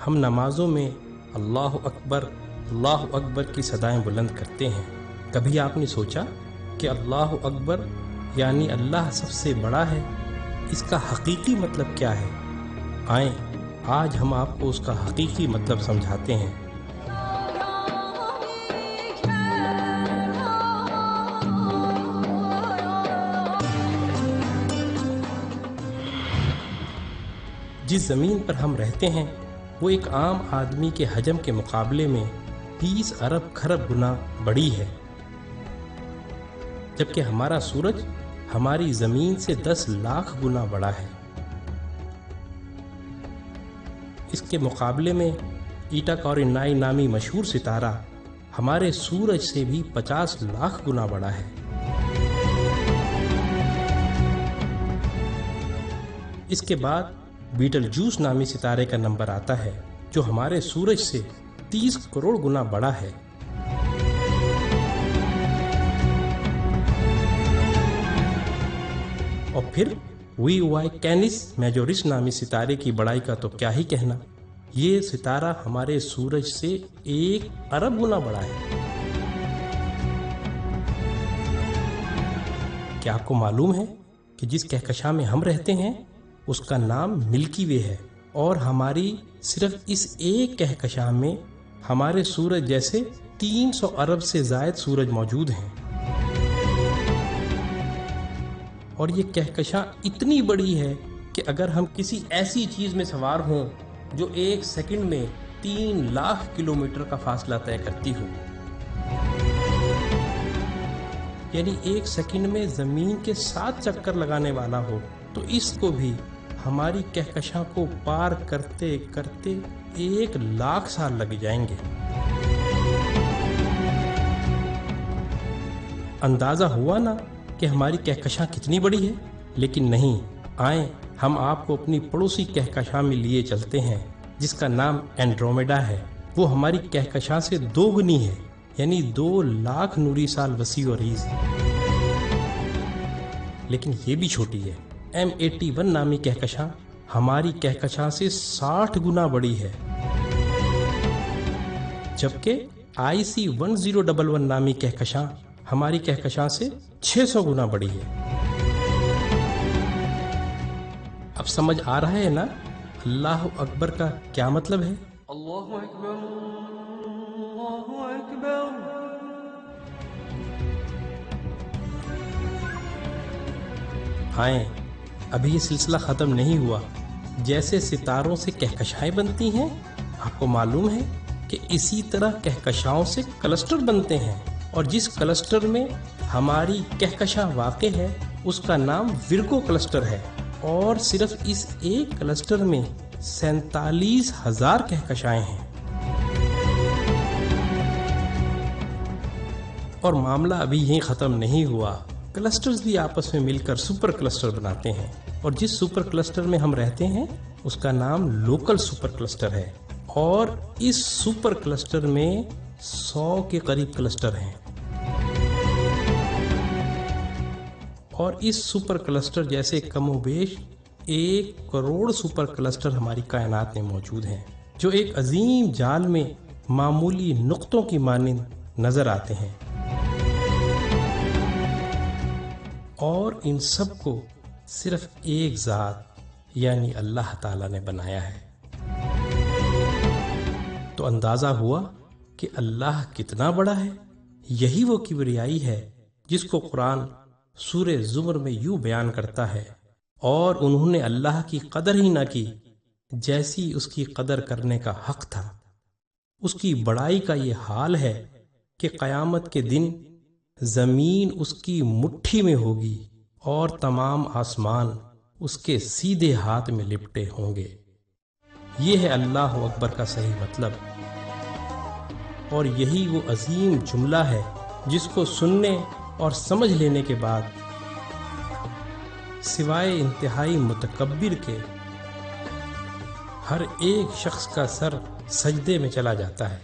ہم نمازوں میں اللہ اکبر کی صدائیں بلند کرتے ہیں۔ کبھی آپ نے سوچا کہ اللہ اکبر یعنی اللہ سب سے بڑا ہے، اس کا حقیقی مطلب کیا ہے؟ آئیں آج ہم آپ کو اس کا حقیقی مطلب سمجھاتے ہیں۔ جس زمین پر ہم رہتے ہیں وہ ایک عام آدمی کے حجم کے مقابلے میں 20 ارب کھرب گنا بڑی ہے، جبکہ ہمارا سورج ہماری زمین سے 10 لاکھ گنا بڑا ہے۔ اس کے مقابلے میں ایٹا کورینائی نامی مشہور ستارہ ہمارے سورج سے بھی 50 لاکھ گنا بڑا ہے۔ اس کے بعد بیٹل جوس نامی ستارے کا نمبر آتا ہے جو ہمارے سورج سے 30 کروڑ گنا بڑا ہے۔ اور پھر وی وائی کینس میجورس نامی ستارے کی بڑائی کا تو کیا ہی کہنا، یہ ستارہ ہمارے سورج سے 1 ارب گنا بڑا ہے۔ کیا آپ کو معلوم ہے کہ جس کہکشاں میں ہم رہتے ہیں اس کا نام ملکی وے ہے، اور ہماری صرف اس ایک کہکشاں میں ہمارے سورج جیسے 300 ارب سے زائد سورج موجود ہیں۔ اور یہ کہکشاں اتنی بڑی ہے کہ اگر ہم کسی ایسی چیز میں سوار ہوں جو 1 سیکنڈ میں 3 لاکھ کلومیٹر کا فاصلہ طے کرتی ہو، یعنی 1 سیکنڈ میں زمین کے 7 چکر لگانے والا ہو، تو اس کو بھی ہماری کہکشاں کو پار کرتے کرتے 1 لاکھ سال لگ جائیں گے۔ اندازہ ہوا نا کہ ہماری کہکشاں کتنی بڑی ہے؟ لیکن نہیں، آئیں ہم آپ کو اپنی پڑوسی کہکشاں میں لیے چلتے ہیں جس کا نام اینڈرومیڈا ہے۔ وہ ہماری کہکشاں سے 2 گنی ہے، یعنی 2 لاکھ نوری سال وسیع و عریض، لیکن یہ بھی چھوٹی ہے۔ M81 نامی کہکشاں ہماری کہکشاں سے 60 گنا بڑی ہے، جبکہ IC 1011 نامی کہکشاں ہماری کہکشاں سے 600 گنا بڑی ہے۔ اب سمجھ آ رہا ہے نا اللہ اکبر کا کیا مطلب ہے؟ اللہ اکبر، اللہ اکبر۔ آئیں، ابھی یہ سلسلہ ختم نہیں ہوا۔ جیسے ستاروں سے کہکشائیں بنتی ہیں، آپ کو معلوم ہے کہ اسی طرح کہکشاؤں سے کلسٹر بنتے ہیں، اور جس کلسٹر میں ہماری کہکشاں واقع ہے اس کا نام ورگو کلسٹر ہے، اور صرف اس ایک کلسٹر میں 47,000 کہکشائیں ہیں۔ اور معاملہ ابھی یہیں ختم نہیں ہوا، کلسٹرز بھی آپس میں مل کر سپر کلسٹر بناتے ہیں، اور جس سپر کلسٹر میں ہم رہتے ہیں اس کا نام لوکل سپر کلسٹر ہے، اور اس سپر کلسٹر میں 100 کے قریب کلسٹر ہیں، اور اس سپر کلسٹر جیسے کم و بیش 1 کروڑ سپر کلسٹر ہماری کائنات میں موجود ہیں، جو ایک عظیم جال میں معمولی نقطوں کی مانند نظر آتے ہیں، اور ان سب کو صرف ایک ذات یعنی اللہ تعالیٰ نے بنایا ہے۔ تو اندازہ ہوا کہ اللہ کتنا بڑا ہے۔ یہی وہ کبریائی ہے جس کو قرآن سورہ زمر میں یوں بیان کرتا ہے، اور انہوں نے اللہ کی قدر ہی نہ کی جیسی اس کی قدر کرنے کا حق تھا۔ اس کی بڑائی کا یہ حال ہے کہ قیامت کے دن زمین اس کی مٹھی میں ہوگی اور تمام آسمان اس کے سیدھے ہاتھ میں لپٹے ہوں گے۔ یہ ہے اللہ اکبر کا صحیح مطلب، اور یہی وہ عظیم جملہ ہے جس کو سننے اور سمجھ لینے کے بعد سوائے انتہائی متکبر کے ہر ایک شخص کا سر سجدے میں چلا جاتا ہے۔